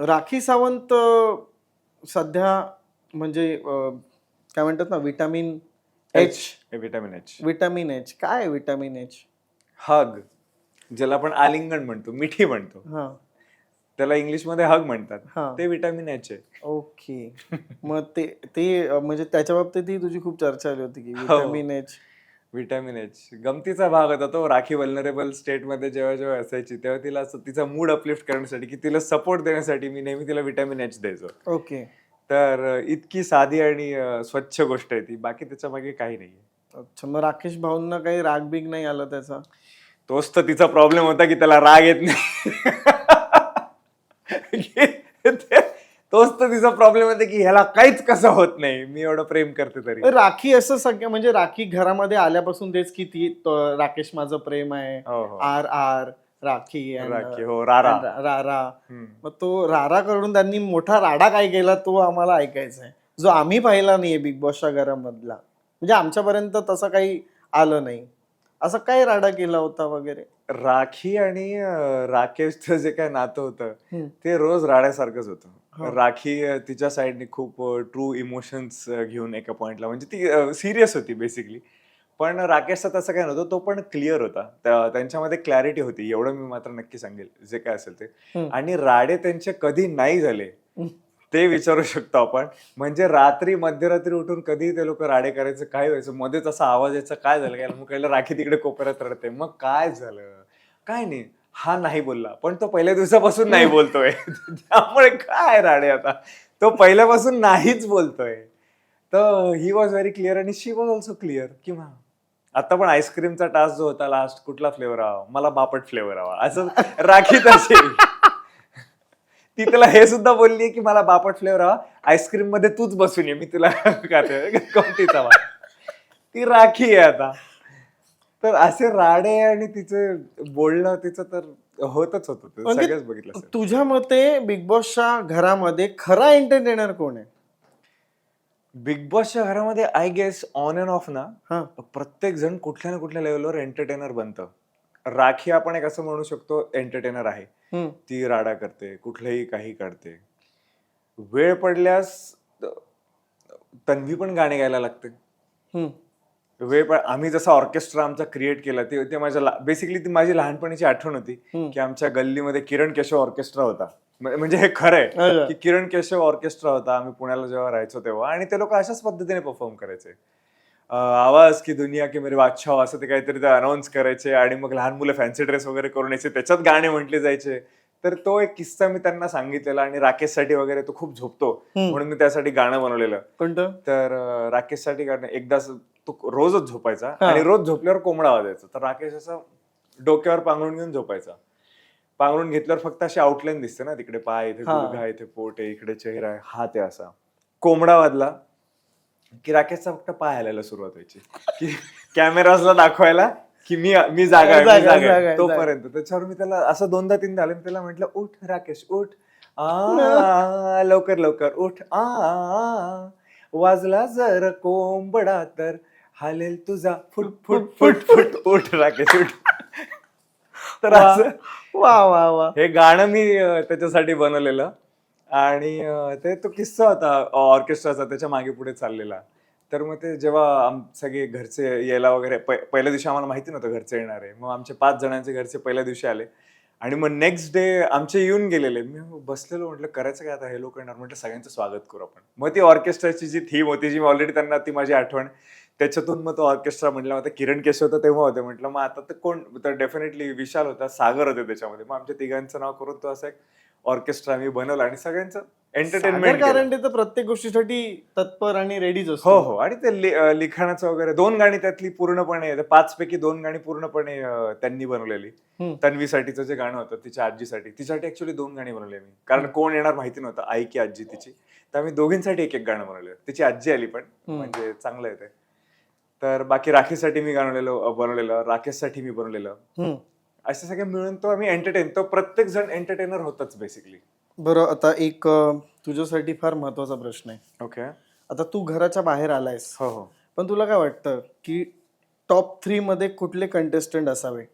राखी सावंत सध्या म्हणजे काय म्हणतात ना, विटामिन एच. विटामिन एच काय विटामिन एच? हग, ज्याला आपण आलिंगन म्हणतो, मिठी म्हणतो, हा, त्याला इंग्लिश मध्ये हग म्हणतात. हा. ते विटामिन एच आहे. ओके. मग ते ते म्हणजे त्याच्या बाबतीत ही तुझी खूप चर्चा आली होती की हो. Vitamin H. विटामिन एच गमतीचा भाग होता तो. राखी वल्नरेबल स्टेट मध्ये जेव्हा जेव्हा असायची तेव्हा तिला असं तिचा मूड अपलिफ्ट करण्यासाठी, की तिला सपोर्ट देण्यासाठी मी नेहमी तिला विटामिन एच द्यायचो. ओके. तर इतकी साधी आणि स्वच्छ गोष्ट आहे ती. बाकी त्याच्या मागे काही नाहीये. अच्छा, मग राकेश भाऊंना काही राग बिग नाही आला त्याचा? तोच तर तिचा प्रॉब्लेम होता की त्याला राग येत नाही. तोच तर तिचा प्रॉब्लेम होता की ह्याला काहीच कसं होत नाही, मी एवढं प्रेम करते तरी. राखी असं सगळं म्हणजे राखी घरामध्ये आल्यापासून तेच की ती राकेश माझं प्रेम आहे, हो हो आर आर राखी राखी, हो रारा. रारा. मग तो रारा कडून त्यांनी मोठा राडा काय केला तो आम्हाला ऐकायचा आहे, जो आम्ही पाहिला नाहीये बिग बॉसच्या घरामधला. म्हणजे आमच्यापर्यंत तसं काही आलं नाही. असं काय राडा केला होता वगैरे? राखी आणि राकेशचं जे काय नातं होतं ते रोज राड्यासारखंच होतं. राखी तिच्या साईडने खूप ट्रू इमोशन्स घेऊन एका पॉइंटला, म्हणजे ती सिरियस होती बेसिकली. पण राकेशचा तसं काय नव्हतं, तो पण क्लिअर होता. त्यांच्यामध्ये क्लॅरिटी होती, एवढं मी मात्र नक्की सांगेल जे काय असेल ते. आणि राडे त्यांचे कधी नाही झाले ते विचारू शकतो आपण. म्हणजे रात्री मध्यरात्री उठून कधी ते लोक राडे करायचं, काय व्हायचं, मध्येच असा आवाज यायचा, काय झालं काय, मग कळलं राखी तिकडे कोपऱ्यात रडते. मग काय झालं, काय नाही, हा नाही बोलला, पण तो पहिल्या दिवसापासून नाही बोलतोय. त्यामुळे काय राडे, आता तो पहिल्यापासून नाहीच बोलतोय. तर ही वॉज व्हेरी क्लिअर आणि शी वॉज ऑल्सो क्लिअर की आता पण आईस्क्रीमचा टास्क जो होता लास्ट, कुठला फ्लेवर हवा, मला बापट फ्लेवर हवा, असं राखी तशी. ती त्याला हे सुद्धा बोलली की मला बापट फ्लेवर हवा, आईस्क्रीम मध्ये तूच बसून ये, मी तुला कोणतीचा. ती राखी आहे आता. तर असे राडे आणि तिचं बोलणं तिचं तर होतच होतं, सगळंच बघितलं असेल. तुझ्या मते बिग बॉसच्या घरामध्ये खरा एंटरटेनर कोण आहे? बिग बॉसच्या घरामध्ये I guess on and off ना प्रत्येक जण कुठल्या ना कुठल्या लेवलवर एंटरटेनर बनतं. राखी आपण एक असं म्हणू शकतो एंटरटेनर आहे. ती राडा करते, कुठलंही काही काढते. वेळ पडल्यास तन्वी पण गाणे गायला लागते. आम्ही जसा ऑर्केस्ट्रा आमचा क्रिएट केला ते माझ्या बेसिकली ती माझी लहानपणीची आठवण होती की आमच्या गल्लीमध्ये किरण केशव ऑर्केस्ट्रा होता. म्हणजे हे खरं आहे की किरण केशव ऑर्केस्ट्रा होता. आम्ही पुण्याला जेव्हा राहायचो तेव्हा, आणि ते लोक अशाच पद्धतीने परफॉर्म करायचे. आवाज की दुनिया की मेरे बादशाह असं ते काहीतरी अनाऊन्स करायचे, आणि मग लहान मुलं फॅन्सी ड्रेस वगैरे करून यायचे, त्याच्यात गाणे म्हटले जायचे. तर तो एक किस्सा मी त्यांना सांगितलेला, आणि राकेशसाठी वगैरे तो खूप झोपतो म्हणून मी त्यासाठी गाणं बनवलेलं. तर राकेशसाठी गाणं एकदा तो रोजच झोपायचा, आणि रोज झोपल्यावर कोंबडा वाजायचा. तर राकेश असं डोक्यावर पांघरून घेऊन झोपायचा. पांघरून घेतल्यावर फक्त अशी आउटलाईन दिसते ना, तिकडे पाय, इथे गुडघा, इथे पोट आहे, इकडे चेहरा आहे, हात आहे. असा कोंबडा वाजला की राकेशचा फक्त पाय हलायला सुरुवात व्हायची, की कॅमेराजला दाखवायला की मी जागा आहे तोपर्यंत. त्याच्यावर मी त्याला असं 2दा-3दा आले, त्याला म्हटलं उठ राकेश उठ, लवकर लवकर उठ, वाजला जर कोंबडा तर हालेल तुझा फुट फुट फुट फुट, उठ राकेश उठ. तर असं वा वा वा, हे गाणं मी त्याच्यासाठी बनवलेलं. आणि ते तो किस्सा होता ऑर्केस्ट्राचा, त्याच्या मागे पुढे चाललेला. तर मग ते जेव्हा सगळे घरचे यायला वगैरे, पहिल्या दिवशी आम्हाला माहिती नव्हतं घरचे येणार आहे, मग आमचे 5 जणांचे घरचे पहिल्या दिवशी आले, आणि मग नेक्स्ट डे आमचे येऊन गेलेले. मी बसलेलो, म्हटलं करायचं काय आता, हे लोक येणार, म्हटलं सगळ्यांचं स्वागत करू आपण. मग ती ऑर्केस्ट्राची जी थीम होती, जी ऑलरेडी त्यांना, ती माझी आठवण, त्याच्यातून मग तो ऑर्केस्ट्रा म्हटलं. आता किरण केशव होतं तेव्हा होते, म्हटलं मग आता तर कोण, तर डेफिनेटली विशाल होता, सागर होते त्याच्यामध्ये. मग आमच्या तिघांचं नाव करून तो असं एक ऑर्केस्ट्रा मी बनवला, आणि सगळ्यांचं एंटरटेनमेंट. कारण ते तर प्रत्येक गोष्टीसाठी तत्पर आणि रेडीच असतो. हो हो, आणि ते लिखाणाचं वगैरे 2 गाणी त्यातली पूर्णपणे, 5 पैकी 2 गाणी पूर्णपणे त्यांनी बनवलेली. तन्वीसाठीचं जे गाणं होतं, तिच्या आजीसाठी, तिच्यासाठी ऍक्च्युअली 2 गाणी बनवले मी, कारण कोण येणार माहिती नव्हतं, आई की आजी तिची. तर आम्ही दोघींसाठी एक गाणं बनवलं. तिची आजी आली पण, म्हणजे चांगलं आहे ते. तर बाकी राखीसाठी मी बनवलेलं, राकेशसाठी मी बनवलेलं. असे सगळे मिळून तो आम्ही तो प्रत्येक जण एंटरटेनर होताच बेसिकली. बरं, आता एक तुझ्यासाठी फार महत्वाचा प्रश्न आहे. ओके. आता तू घराच्या बाहेर आलायस, हो हो, पण तुला काय वाटतं की टॉप 3 मध्ये कुठले कंटेस्टंट असावे?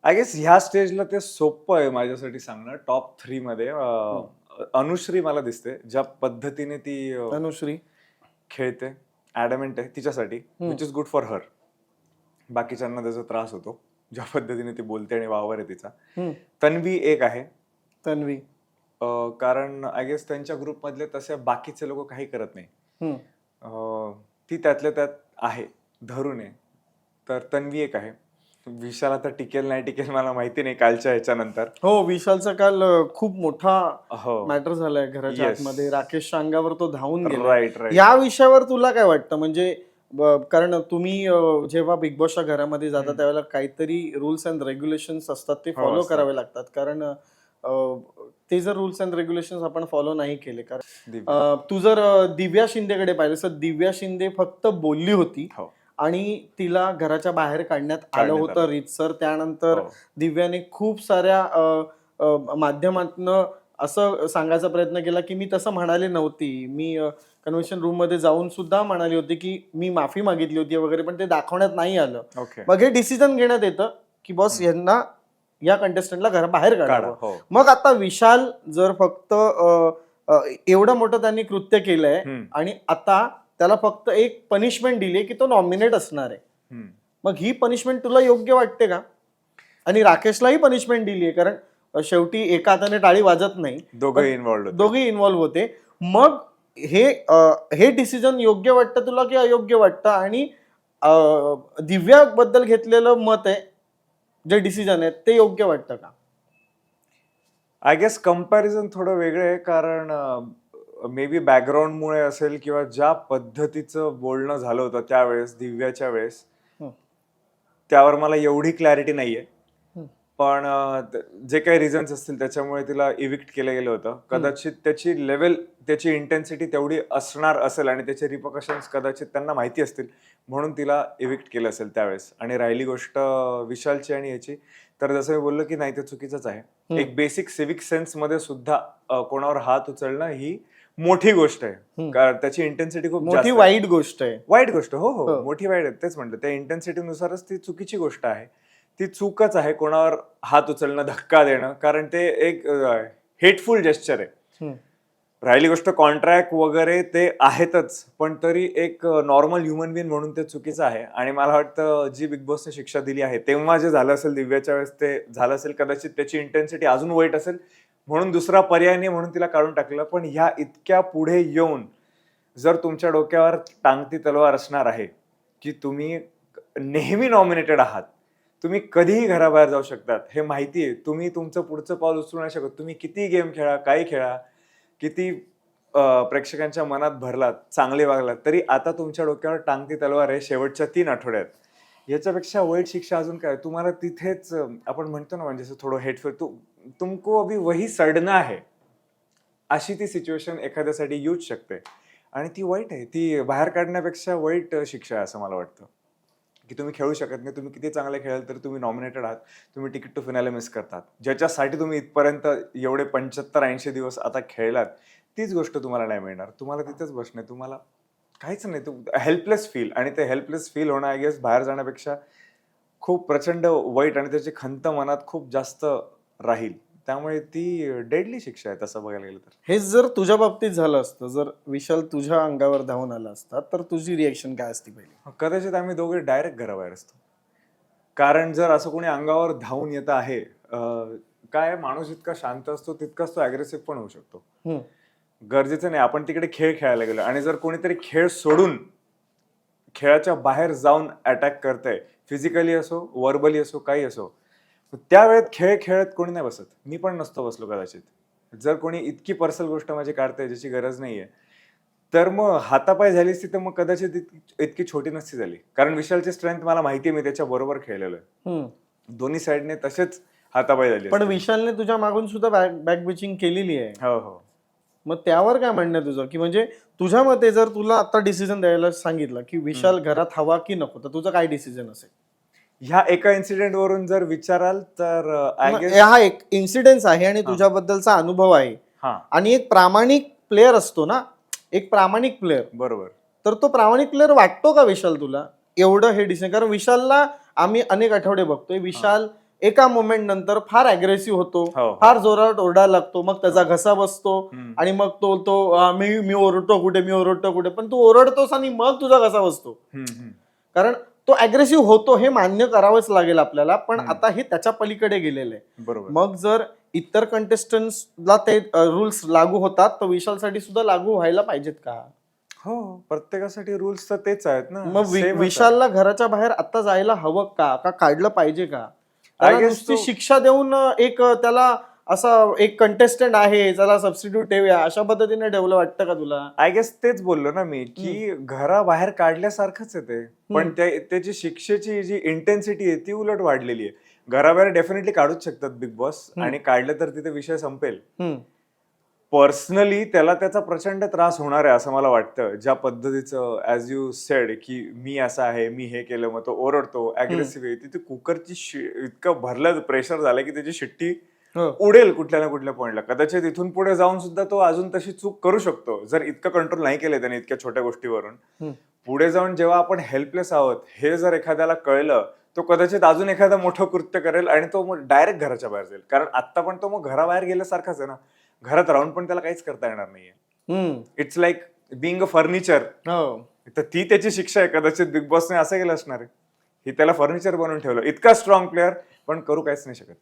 आय गेस ह्या स्टेजला ते सोपं आहे माझ्यासाठी सांगणं. टॉप 3 मध्ये अनुश्री मला दिसते ज्या पद्धतीने ती अनुश्री खेळते, ऍडमेंट आहे तिच्यासाठी, which is good for her. बाकीच्यांना त्याचा त्रास होतो ज्या पद्धतीने ती बोलते आणि वावर आहे तिचा. तन्वी एक आहे, तन्वी. कारण आय गेस त्यांच्या ग्रुप मधले तसे बाकीचे लोक काही करत नाही. ती त्यातल्या त्यात आहे, धरून आहे. तर तन्वी एक आहे. विशाल आता टिकेल नाही टिकेल मला माहिती नाही कालच्या ह्याच्यानंतर. हो, विशालचा काल खूप मोठा हो, मॅटर झालाय घराच्या Yes. आतमध्ये. राकेशच्या अंगावर तो धावून गेला. Right right. या विषयावर तुला काय वाटतं? म्हणजे कारण तुम्ही जेव्हा बिग बॉसच्या घरामध्ये जाता त्यावेळेला काहीतरी रुल्स अँड रेग्युलेशन्स असतात, ते हो, फॉलो असतात. करावे लागतात. कारण ते जर रुल्स अँड रेग्युलेशन्स आपण फॉलो नाही केले, कारण दिव्या. तू जर दिव्या शिंदेकडे पाहिलं तर दिव्या शिंदे फक्त बोलली होती हो, आणि तिला घराच्या बाहेर काढण्यात आलं काढण्यात होतं आलं. रीतसर. त्यानंतर हो. दिव्याने खूप साऱ्या माध्यमातनं असं सांगायचा प्रयत्न केला की मी तसं म्हणाले नव्हती, मी कन्व्हेन्शन रूम मध्ये जाऊन सुद्धा म्हणाली होती की मी माफी मागितली होती वगैरे, पण ते दाखवण्यात नाही आलं. ओके. मग हे डिसिजन घेण्यात येतं की बॉस यांना, या कंटेस्टंटला घराबाहेर काढा. काढावं. हो. मग आता विशाल जर फक्त एवढं मोठं त्यांनी कृत्य केलंय आणि आता त्याला फक्त एक पनिशमेंट दिली की तो नॉमिनेट असणार आहे, मग ही पनिशमेंट तुला योग्य वाटते का? आणि राकेशलाही पनिशमेंट दिली आहे, कारण शेवटी एका हाताने टाळी वाजत नाही, दोघे इन्व्हॉल्ड दोघे इन्व्हॉल्व्ह होते. मग हे डिसिजन योग्य वाटतं तुला की अयोग्य वाटतं? आणि दिव्या बद्दल घेतलेलं मत आहे, जे डिसिजन आहे ते योग्य वाटतं का? आय गेस कम्पॅरिझन थोडं वेगळं आहे, कारण मे बी बॅकग्राऊंडमुळे असेल किंवा ज्या पद्धतीचं बोलणं झालं होतं त्यावेळेस दिव्याच्या वेळेस, त्यावर मला एवढी क्लॅरिटी नाहीये. पण जे काही रिझन्स असतील त्याच्यामुळे तिला इव्हिक्ट केलं गेलं होतं. कदाचित त्याची लेवल, त्याची इंटेन्सिटी तेवढी असणार असेल आणि त्याचे रिपकशन्स कदाचित त्यांना माहिती असतील, म्हणून तिला इव्हिक्ट केलं असेल त्यावेळेस. आणि राहिली गोष्ट विशालची आणि याची, तर जसं मी बोललो की नाही ते चुकीचंच आहे. एक बेसिक सिव्हिक सेन्स मध्ये सुद्धा कोणावर हात उचलणं ही मोठी गोष्ट आहे, कारण त्याची इंटेन्सिटी खूप मोठी जास्त आहे. वाईट गोष्ट आहे. वाईट गोष्ट, हो हो, मोठी वाईट आहे, तेच म्हटलं. त्या इंटेन्सिटीनुसारच ती चुकीची गोष्ट आहे, ती चूकच आहे कोणावर हात उचलणं, धक्का देणं, कारण ते एक हेटफुल जेस्चर आहे. राहिली गोष्ट कॉन्ट्रॅक्ट वगैरे ते आहेतच, पण तरी एक नॉर्मल ह्युमन बिन म्हणून ते चुकीचं आहे. आणि मला वाटतं जी बिग बॉसने शिक्षा दिली आहे तेव्हा जे झालं असेल दिव्याच्या वेळेस ते झालं असेल, कदाचित त्याची इंटेन्सिटी अजून वाईट असेल म्हणून दुसरा पर्याय नाही म्हणून तिला काढून टाकलं. पण ह्या इतक्या पुढे येऊन जर तुमच्या डोक्यावर टांगती तलवार असणार आहे की तुम्ही नेहमी नॉमिनेटेड आहात, तुम्ही कधीही घराबाहेर जाऊ शकतात, हे माहिती आहे, तुम्ही तुमचं पुढचं पाऊल उचलू नाही शकत, तुम्ही किती गेम खेळा, काही खेळा, किती प्रेक्षकांच्या मनात भरलात, चांगले वागलात, तरी आता तुमच्या डोक्यावर टांगती तलवार आहे शेवटच्या 3 आठवड्यात. याच्यापेक्षा वाईट शिक्षा अजून काय? तुम्हाला तिथेच आपण म्हणतो ना, म्हणजे थोडं हेटफुल, तुमको अभी वही सडना है, अशी ती सिच्युएशन एखाद्यासाठी येऊच शकते. आणि ती वाईट आहे, ती बाहेर काढण्यापेक्षा वाईट शिक्षा आहे असं मला वाटतं. की तुम्ही खेळू शकत नाही, तुम्ही किती चांगले खेळाल तरी तुम्ही नॉमिनेटेड आहात, तुम्ही तिकीट टू फिनाले मिस करतात, ज्याच्यासाठी तुम्ही इथपर्यंत एवढे 75-80 दिवस आता खेळलात, तीच गोष्ट तुम्हाला नाही मिळणार. तुम्हाला तिथेच बसणे, तुम्हाला काहीच नाही, तू हेल्पलेस फील. आणि ते हेल्पलेस फील होणं आय गेस बाहेर जाण्यापेक्षा खूप प्रचंड वाईट आणि त्याची खंत मनात खूप जास्त राहील. त्यामुळे ती डेडली शिक्षा आहे तसं बघायला गेलं तर. हेच जर तुझ्या बाबतीत झालं असतं, जर विशाल तुझ्या अंगावर धावून आला असता, तर तुझी रिएक्शन काय असती पहिली? कदाचित आम्ही दोघे डायरेक्ट घराबाहेर असतो. कारण जर असं कोणी अंगावर धावून येत आहे, काय माणूस जितका शांत असतो तितकाच तो अग्रेसिव्ह पण होऊ शकतो. गरजेचं नाही आपण तिकडे खेळ खेळायला गेलो आणि जर कोणीतरी खेळ सोडून खेळाच्या बाहेर जाऊन अटॅक करतंय, फिजिकली असो, वर्बली असो, काही असो, त्यावेळेत खेळ खेळत कोणी नाही बसत. मी पण नसतो बसलो कदाचित. जर कोणी इतकी पर्सनल गोष्ट माझी काढते ज्याची गरज नाहीये, तर मग हातापाय झाली असती तर मग कदाचित इतकी छोटी नसती झाली. कारण विशालची स्ट्रेंथ मला माहिती आहे, मी त्याच्या बरोबर खेळलेलो आहे. दोन्ही साईडने तसेच हातापाय झाले. पण विशालने तुझ्या मागून सुद्धा बॅक बिचिंग केलेली आहे. हो हो. मग त्यावर काय म्हणणं तुझं? की म्हणजे तुझ्या मते जर तुला आता डिसिजन द्यायला सांगितलं की विशाल घरात हवा की नको, तर तुझं काय डिसिजन असेल? ह्या एका इन्सिडेंट वरून जर विचाराल तर आय गेस हा एक इन्सिडेंट आहे आणि तुझ्याबद्दलचा अनुभव आहे, आणि एक प्रामाणिक प्लेअर असतो ना, एक प्रामाणिक प्लेअर, बरोबर, तर तो प्रामाणिक प्लेअर वाटतो का विशाल तुला एवढं हे डिसिजन? कारण विशालला आम्ही अनेक आठवडे बघतोय, विशाल एका मोमेंट नंतर फार अग्रेसिव्ह होतो, हो. फार जोरात ओरडायला लागतो, मग त्याचा घसा बसतो आणि मग तो तो मी ओरडतो कुठे, पण तू ओरडतोस आणि मग तुझा घसा बसतो. कारण तो अग्रेसिव्ह होतो हे मान्य करावंच लागेल आपल्याला, पण आता हे त्याच्या पलीकडे गेलेलं आहे. बरोबर. मग जर इतर कंटेस्टंट्सला ते रूल्स लागू होतात तर विशालसाठी सुद्धा लागू व्हायला पाहिजेत का? हो, प्रत्येकासाठी रूल्स तर तेच आहेत ना. मग Same आहेत. विशालला घराच्या बाहेर आता जायला हवं का काढलं पाहिजे का? I त्याला guess नुसती शिक्षा देऊन एक त्याला असा एक कंटेस्टंट आहे त्याला सबस्टिट्यूट ठेवूया अशा पद्धतीने ठेवलं वाटतं का तुला? आय गेस तेच बोललो ना मी, की घराबाहेर काढल्यासारखंच आहे ते. पण त्याची शिक्षेची जी इंटेन्सिटी आहे ती उलट वाढलेली आहे. घराबाहेर डेफिनेटली काढूच शकतात बिग बॉस, आणि काढलं तर तिथे विषय संपेल. पर्सनली त्याला त्याचा प्रचंड त्रास होणार आहे असं मला वाटतं. ज्या पद्धतीचं ऍज यू सेड की मी असा आहे, मी हे केलं, मग तो ओरडतो, अग्रेसिव्ह आहे. तिथे कुकरची इतकं भरलं प्रेशर झालं की त्याची शिट्टी उडेल कुठल्या ना कुठल्या पॉइंटला. कदाचित इथून पुढे जाऊन सुद्धा तो अजून तशी चूक करू शकतो जर इतकं कंट्रोल नाही केलं त्याने इतक्या छोट्या गोष्टीवरून. पुढे जाऊन जेव्हा आपण हेल्पलेस आहोत हे जर एखाद्याला कळलं, तो कदाचित अजून एखादं मोठं कृत्य करेल आणि तो मग डायरेक्ट घराच्या बाहेर जाईल. कारण आता पण तो मग घराबाहेर गेल्यासारखाच आहे ना. घरात राहून पण त्याला काहीच करता येणार नाहीये. It's like being a furniture. तर ती त्याची शिक्षा आहे. कदाचित बिग बॉसने असं केलं असणार आहे. ही त्याला फर्निचर बनवून ठेवलं. इतका स्ट्रॉंग प्लेअर पण करू काहीच नाही शकत.